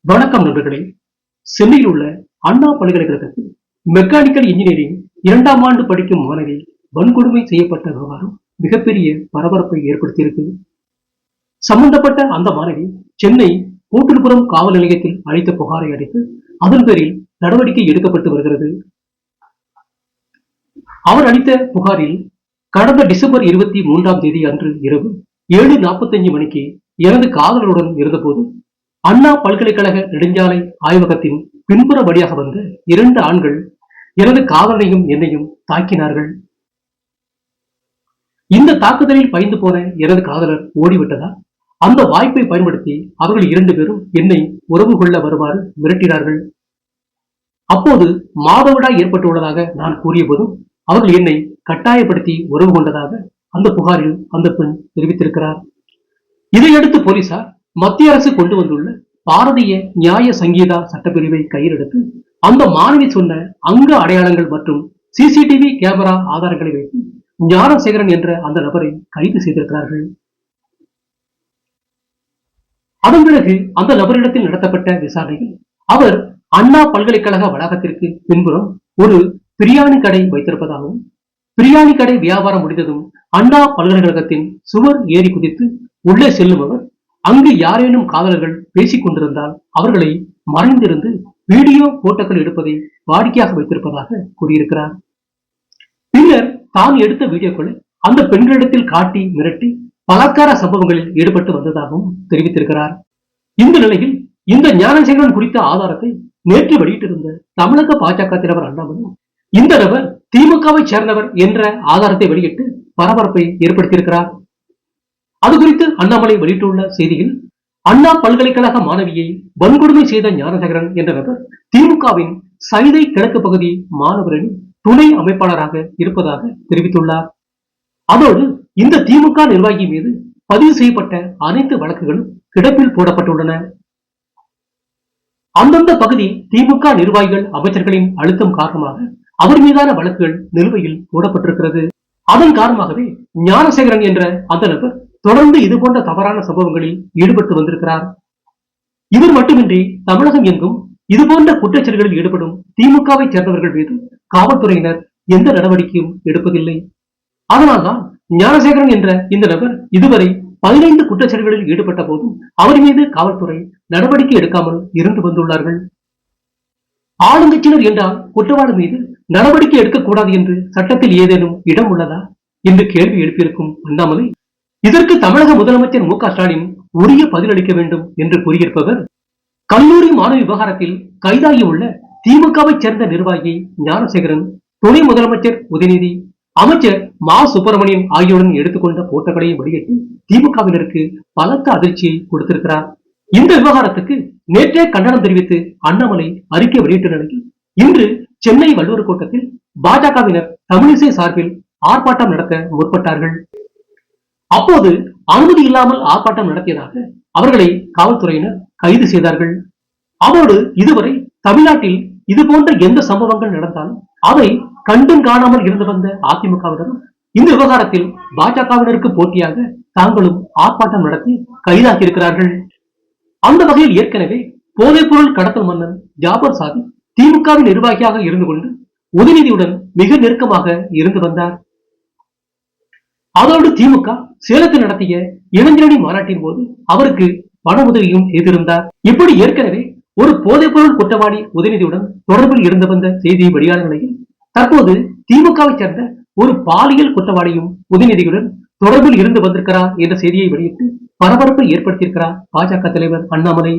வணக்கம் நண்பர்களே. சென்னையில் உள்ள அண்ணா பல்கலைக்கழகத்தில் மெக்கானிக்கல் இன்ஜினியரிங் 2ஆம் ஆண்டு படிக்கும் மாணவி வன்கொடுமை செய்யப்பட்ட விவகாரம் மிகப்பெரிய பரபரப்பை ஏற்படுத்தியிருக்கு. சம்பந்தப்பட்ட அந்த மாணவி சென்னை கூட்டுப்புறம் காவல் நிலையத்தில் அளித்த புகாரை அடுத்து அதன் பேரில் நடவடிக்கை எடுக்கப்பட்டு வருகிறது. அவர் அளித்த புகாரில் கடந்த டிசம்பர் 23ஆம் தேதி அன்று இரவு 7:45 மணிக்கு எனது காதலருடன் இருந்தபோது அண்ணா பல்கலைக்கழக நெடுஞ்சாலை ஆய்வகத்தின் பின்புற வழியாக வந்த 2 ஆண்கள் எனது காதலனையும் என்னையும் தாக்கினார்கள். இந்த தாக்குதலில் பயந்து போன எனது காதலர் ஓடிவிட்டதால் அந்த வாய்ப்பை பயன்படுத்தி அவர்கள் 2 பேரும் என்னை உறவு கொள்ள வருமாறு மிரட்டினார்கள். அப்போது மாதவிடாய் ஏற்பட்டுள்ளதாக நான் கூறிய போதும் அவர்கள் என்னை கட்டாயப்படுத்தி உறவு கொண்டதாக அந்த புகாரில் அந்த பெண் தெரிவித்திருக்கிறார். இதையடுத்து போலீசார் மத்திய அரசு கொண்டு வந்துள்ள பாரதிய நியாய சங்கீதா சட்டப்பிரிவை கையில் எடுத்து அந்த மாணவி சொன்ன அங்க அடையாளங்கள் மற்றும் சிசிடிவி கேமரா ஆதாரங்களை வைத்து ஞானசேகரன் என்ற அந்த நபரை கைது செய்திருக்கிறார்கள். அதன் பிறகு அந்த நபரிடத்தில் நடத்தப்பட்ட விசாரணையில் அவர் அண்ணா பல்கலைக்கழக வளாகத்திற்கு பின்புறம் ஒரு பிரியாணி கடை வைத்திருப்பதாகவும் பிரியாணி கடை வியாபாரம் முடிந்ததும் அண்ணா பல்கலைக்கழகத்தின் சுவர் ஏறி குதித்து உள்ளே செல்லும் அவர் அங்கு யாரேனும் காதலர்கள் பேசிக் கொண்டிருந்தால் அவர்களை மறைந்திருந்து வீடியோ போட்டோக்கள் எடுப்பதை வாடிக்கையாக வைத்திருப்பதாக கூறியிருக்கிறார். பின்னர் தான் எடுத்த வீடியோக்களை அந்த பெண்களிடத்தில் காட்டி மிரட்டி பலாத்கார சம்பவங்களில் ஈடுபட்டு வந்ததாகவும் தெரிவித்திருக்கிறார். இந்த நிலையில் இந்த ஞானசேகரன் குறித்த ஆதாரத்தை நேற்று வெளியிட்டிருந்த தமிழக பாஜக தலைவர் அண்ணாமலை இந்த நபர் திமுகவை சேர்ந்தவர் என்ற ஆதாரத்தை வெளியிட்டு பரபரப்பை ஏற்படுத்தியிருக்கிறார். அது குறித்து அண்ணாமலை வெளியிட்டுள்ள செய்தியில் அண்ணா பல்கலைக்கழக மாணவியை வன்கொடுமை செய்த ஞானசேகரன் என்ற நபர் திமுகவின் சைதை கிழக்கு பகுதி மாணவரணி துணை அமைப்பாளராக இருப்பதாக தெரிவித்துள்ளார். அதோடு இந்த திமுக நிர்வாகி மீது பதிவு செய்யப்பட்ட அனைத்து வழக்குகளும் கிடப்பில் போடப்பட்டுள்ளன. அந்தந்த பகுதி திமுக நிர்வாகிகள் அமைச்சர்களின் அழுத்தம் காரணமாக அவர் மீதான வழக்குகள் நிலுவையில் போடப்பட்டிருக்கிறது. அதன் காரணமாகவே ஞானசேகரன் என்ற அந்த நபர் தொடர்ந்து இதுபோன்ற தவறான சம்பவங்களில் ஈடுபட்டு வந்திருக்கிறார். இவர் மட்டுமின்றி தமிழகம் எங்கும் இதுபோன்ற குற்றச்செயல்களில் ஈடுபடும் திமுகவை சேர்ந்தவர்கள் மீது காவல்துறையினர் எந்த நடவடிக்கையும் எடுப்பதில்லை. அதனால்தான் ஞானசேகரன் என்ற இந்த நபர் இதுவரை 15 குற்றச்செயல்களில் ஈடுபட்ட போதும் அவர் மீது காவல்துறை நடவடிக்கை எடுக்காமல் இருந்து வந்துள்ளார்கள். ஆளுங்கட்சியினர் என்றால் குற்றவாளி மீது நடவடிக்கை எடுக்கக்கூடாது என்று சட்டத்தில் ஏதேனும் இடம் உள்ளதா என்று கேள்வி எழுப்பியிருக்கும் அண்ணாமலை இதற்கு தமிழக முதலமைச்சர் மு.க.ஸ்டாலின் உரிய பதிலளிக்க வேண்டும் என்று கூறியிருப்பவர் கல்லூரி மாணவி விவகாரத்தில் கைதாகியுள்ள திமுகவை சேர்ந்த நிர்வாகி ஞானசேகரன் துணை முதலமைச்சர் உதயநிதி அமைச்சர் மா சுப்பிரமணியன் ஆகியோருடன் எடுத்துக்கொண்ட போட்டோக்களை வெளியிட்டு திமுகவினருக்கு பலத்த அதிர்ச்சியை கொடுத்திருக்கிறார். இந்த விவகாரத்துக்கு நேற்றே கண்டனம் தெரிவித்து அண்ணாமலை அறிக்கை வெளியிட்ட நிலையில் இன்று சென்னை வள்ளுவர் கோட்டத்தில் பாஜகவினர் தமிழிசை சார்பில் ஆர்ப்பாட்டம் நடத்த முற்பட்டார்கள். அப்போது அனுமதி இல்லாமல் ஆர்ப்பாட்டம் நடத்தியதாக அவர்களை காவல்துறையினர் கைது செய்தார்கள். அவரோடு இதுவரை தமிழ்நாட்டில் இதுபோன்ற எந்த சம்பவங்கள் நடந்தாலும் அதை கண்டும் காணாமல் இருந்து வந்த அதிமுகவினரும் இந்த விவகாரத்தில் பாஜகவினருக்கு போட்டியாக தாங்களும் ஆர்ப்பாட்டம் நடத்தி கைதாகி இருக்கிறார்கள். அந்த வகையில் ஏற்கனவே போதைப் பொருள் கடத்தல் மன்னன் ஜாபர் சாதி திமுகவின் நிர்வாகியாக இருந்து கொண்டு உதயநிதியுடன் மிக நெருக்கமாக இருந்து வந்தார். அதோடு திமுக சேலத்தில் நடத்திய இளைஞரணி மாநாட்டின் போது அவருக்கு பண உதவியும் செய்திருந்தார். இப்படி ஏற்கனவே ஒரு போதைப் பொருள் குற்றவாளி உதயநிதியுடன் தொடர்பில் இருந்து வந்த செய்தி வெளியான நிலையில் தற்போது திமுகவை சேர்ந்த ஒரு பாலியல் குற்றவாளியும் உதயநிதியுடன் தொடர்பில் இருந்து வந்திருக்கிறார் என்ற செய்தியை வெளியிட்டு பரபரப்பை ஏற்படுத்தியிருக்கிறார் பாஜக தலைவர் அண்ணாமலை.